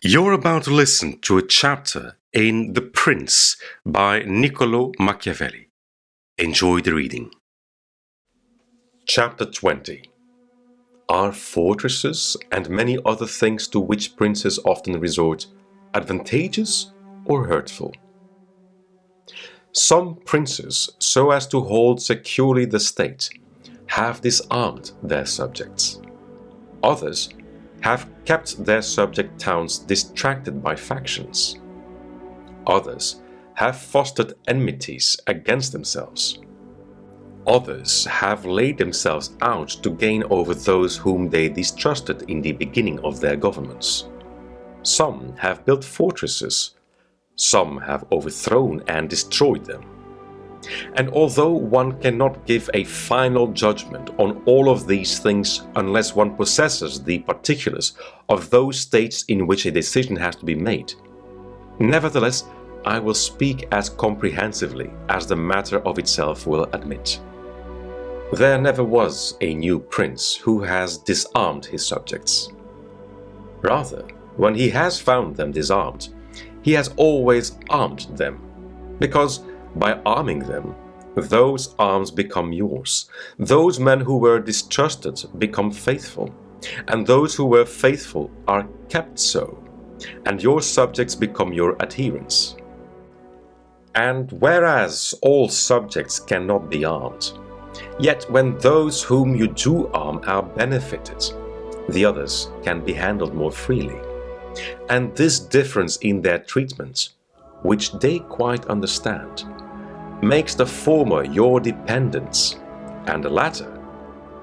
You're about to listen to a chapter in The Prince by Niccolò Machiavelli. Enjoy the reading. Chapter 20. Are fortresses and many other things to which princes often resort advantageous or hurtful? Some princes, so as to hold securely the state, have disarmed their subjects. Others have kept their subject towns distracted by factions. Others have fostered enmities against themselves. Others have laid themselves out to gain over those whom they distrusted in the beginning of their governments. Some have built fortresses, some have overthrown and destroyed them. And although one cannot give a final judgment on all of these things unless one possesses the particulars of those states in which a decision has to be made, nevertheless, I will speak as comprehensively as the matter of itself will admit. There never was a new prince who has disarmed his subjects. Rather, when he has found them disarmed, he has always armed them, because by arming them, those arms become yours. Those men who were distrusted become faithful, and those who were faithful are kept so, and your subjects become your adherents. And whereas all subjects cannot be armed, yet when those whom you do arm are benefited, the others can be handled more freely. And this difference in their treatment, which they quite understand, makes the former your dependents, and the latter,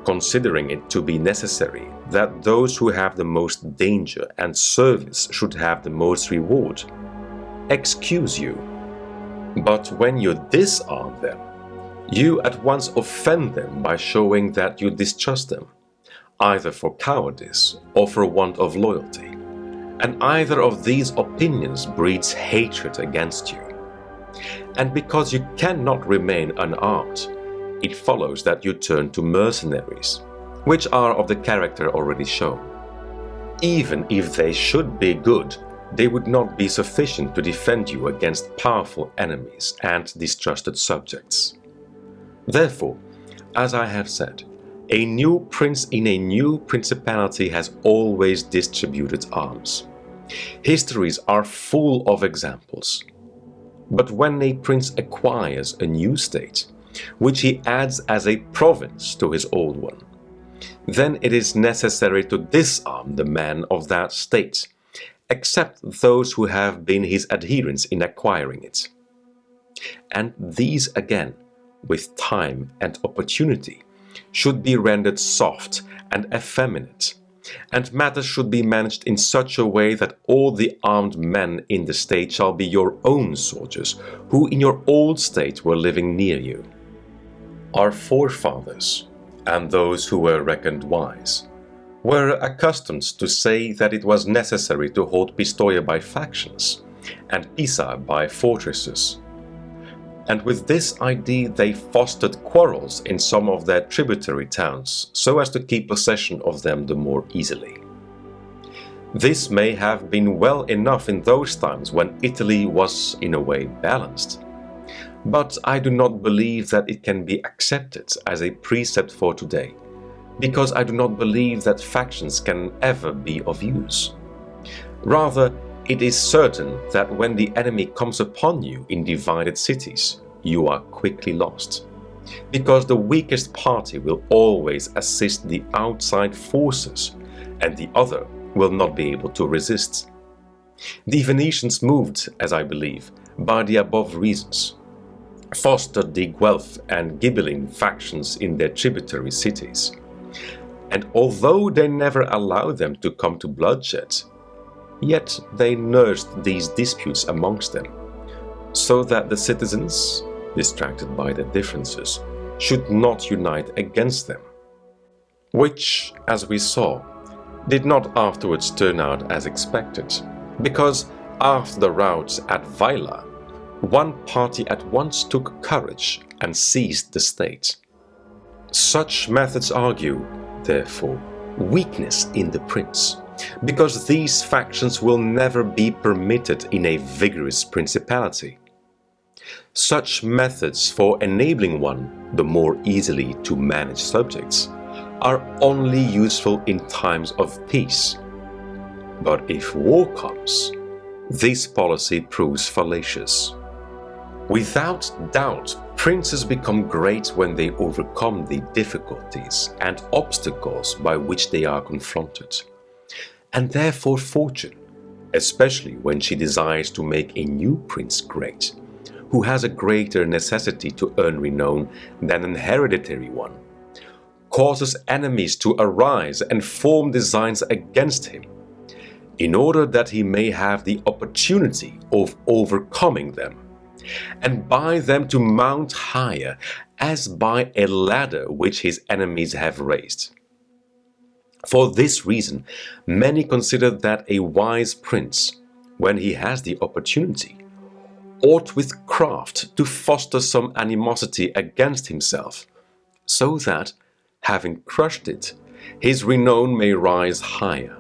considering it to be necessary that those who have the most danger and service should have the most reward, excuse you. But when you disarm them, you at once offend them by showing that you distrust them, either for cowardice or for want of loyalty, and either of these opinions breeds hatred against you. And because you cannot remain unarmed, it follows that you turn to mercenaries, which are of the character already shown. Even if they should be good, they would not be sufficient to defend you against powerful enemies and distrusted subjects. Therefore, as I have said, a new prince in a new principality has always distributed arms. Histories are full of examples. But when a prince acquires a new state, which he adds as a province to his old one, then it is necessary to disarm the men of that state, except those who have been his adherents in acquiring it. And these again, with time and opportunity, should be rendered soft and effeminate, and matters should be managed in such a way that all the armed men in the state shall be your own soldiers, who in your old state were living near you. Our forefathers, and those who were reckoned wise, were accustomed to say that it was necessary to hold Pistoia by factions, and Pisa by fortresses. And with this idea they fostered quarrels in some of their tributary towns, so as to keep possession of them the more easily. This may have been well enough in those times when Italy was in a way balanced, but I do not believe that it can be accepted as a precept for today, because I do not believe that factions can ever be of use. Rather, it is certain that when the enemy comes upon you in divided cities, you are quickly lost, because the weakest party will always assist the outside forces, and the other will not be able to resist. The Venetians moved, as I believe, by the above reasons, fostered the Guelph and Ghibelline factions in their tributary cities, and although they never allowed them to come to bloodshed, yet they nursed these disputes amongst them, so that the citizens, distracted by their differences, should not unite against them, which, as we saw, did not afterwards turn out as expected, because after the rout at Vaila, one party at once took courage and seized the state. Such methods argue, therefore, weakness in the prince, because these factions will never be permitted in a vigorous principality. Such methods for enabling one the more easily to manage subjects are only useful in times of peace. But if war comes, this policy proves fallacious. Without doubt, princes become great when they overcome the difficulties and obstacles by which they are confronted. And therefore fortune, especially when she desires to make a new prince great, who has a greater necessity to earn renown than an hereditary one, causes enemies to arise and form designs against him, in order that he may have the opportunity of overcoming them, and by them to mount higher, as by a ladder which his enemies have raised. For this reason, many consider that a wise prince, when he has the opportunity, ought with craft to foster some animosity against himself, so that, having crushed it, his renown may rise higher.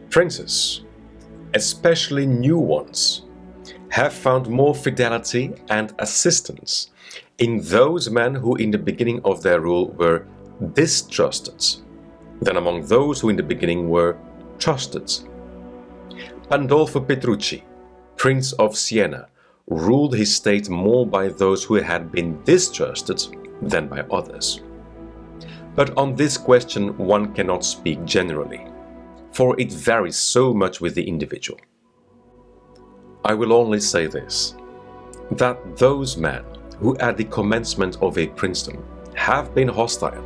Princes, especially new ones, have found more fidelity and assistance in those men who in the beginning of their rule were distrusted than among those who in the beginning were trusted. Pandolfo Petrucci, Prince of Siena, ruled his state more by those who had been distrusted than by others. But on this question one cannot speak generally, for it varies so much with the individual. I will only say this, that those men who at the commencement of a princedom have been hostile,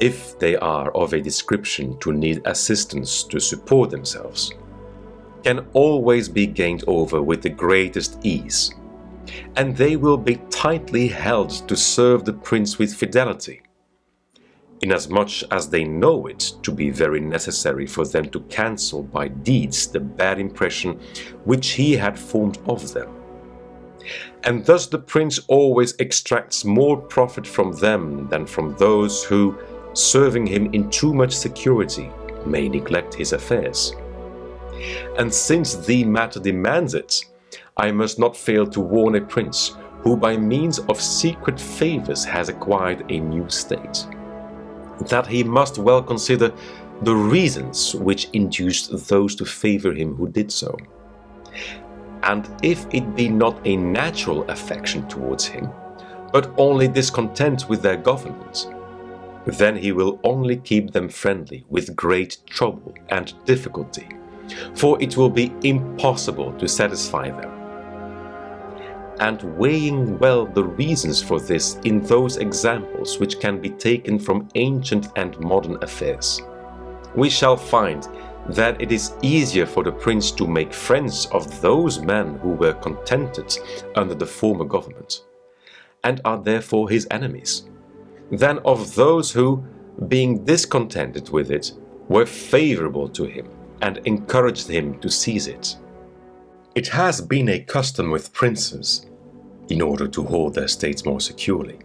if they are of a description to need assistance to support themselves, can always be gained over with the greatest ease, and they will be tightly held to serve the prince with fidelity, inasmuch as they know it to be very necessary for them to cancel by deeds the bad impression which he had formed of them. And thus the prince always extracts more profit from them than from those who, serving him in too much security, may neglect his affairs. And since the matter demands it, I must not fail to warn a prince who by means of secret favors has acquired a new state, that he must well consider the reasons which induced those to favor him who did so. And if it be not a natural affection towards him, but only discontent with their government, then he will only keep them friendly with great trouble and difficulty, for it will be impossible to satisfy them. And weighing well the reasons for this in those examples which can be taken from ancient and modern affairs, we shall find that it is easier for the prince to make friends of those men who were contented under the former government, and are therefore his enemies, than of those who, being discontented with it, were favorable to him and encouraged him to seize it. It has been a custom with princes, in order to hold their states more securely,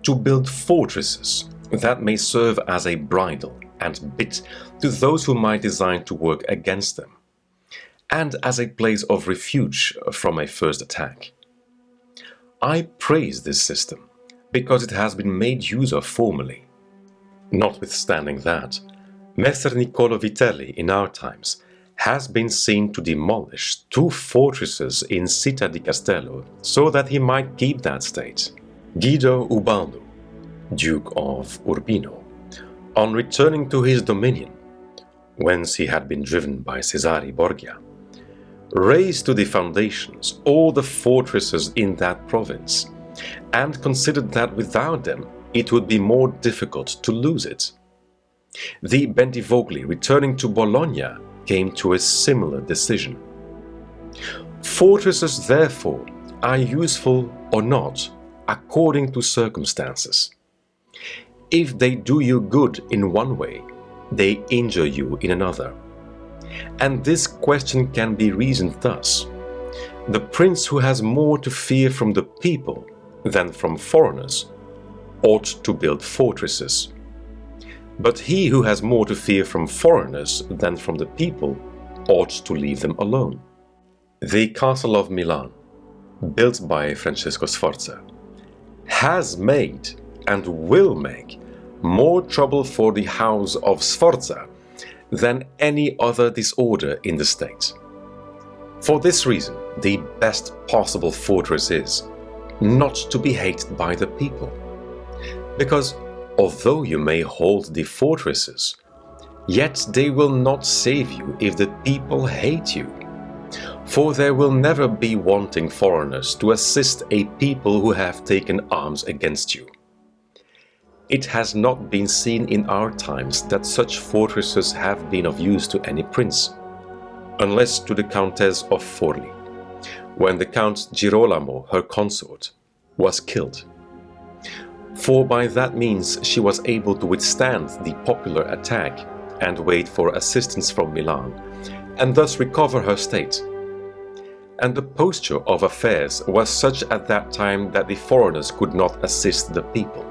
to build fortresses that may serve as a bridle and bit to those who might design to work against them, and as a place of refuge from a first attack. I praise this system, because it has been made use of formerly. Notwithstanding that, Messer Niccolò Vitelli in our times has been seen to demolish 2 fortresses in Città di Castello so that he might keep that state. Guido Ubaldo, Duke of Urbino, on returning to his dominion, whence he had been driven by Cesare Borgia, razed to the foundations all the fortresses in that province, and considered that without them it would be more difficult to lose it. The Bentivogli, returning to Bologna, came to a similar decision. Fortresses, therefore, are useful or not according to circumstances. If they do you good in one way, they injure you in another. And this question can be reasoned thus: the prince who has more to fear from the people than from foreigners ought to build fortresses. But he who has more to fear from foreigners than from the people ought to leave them alone. The Castle of Milan, built by Francesco Sforza, has made and will make more trouble for the house of Sforza than any other disorder in the state. For this reason, the best possible fortress is not to be hated by the people. Because although you may hold the fortresses, yet they will not save you if the people hate you. For there will never be wanting foreigners to assist a people who have taken arms against you. It has not been seen in our times that such fortresses have been of use to any prince, unless to the Countess of Forli, when the Count Girolamo, her consort, was killed. For by that means she was able to withstand the popular attack and wait for assistance from Milan, and thus recover her state. And the posture of affairs was such at that time that the foreigners could not assist the people.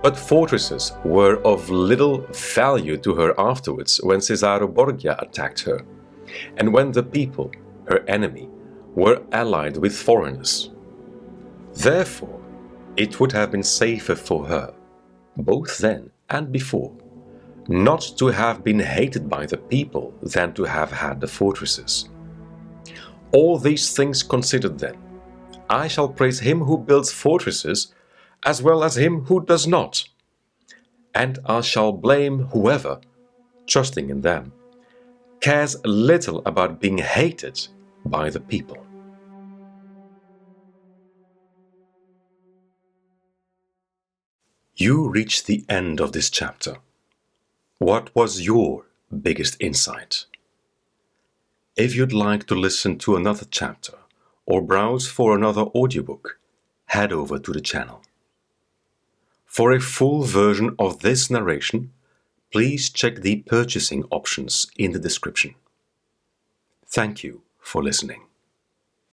But fortresses were of little value to her afterwards when Cesare Borgia attacked her, and when the people, her enemy, were allied with foreigners. Therefore, it would have been safer for her, both then and before, not to have been hated by the people than to have had the fortresses. All these things considered then, I shall praise him who builds fortresses as well as him who does not, and I shall blame whoever, trusting in them, cares little about being hated by the people. You reached the end of this chapter. What was your biggest insight? If you'd like to listen to another chapter or browse for another audiobook, head over to the channel. For a full version of this narration, please check the purchasing options in the description. Thank you for listening.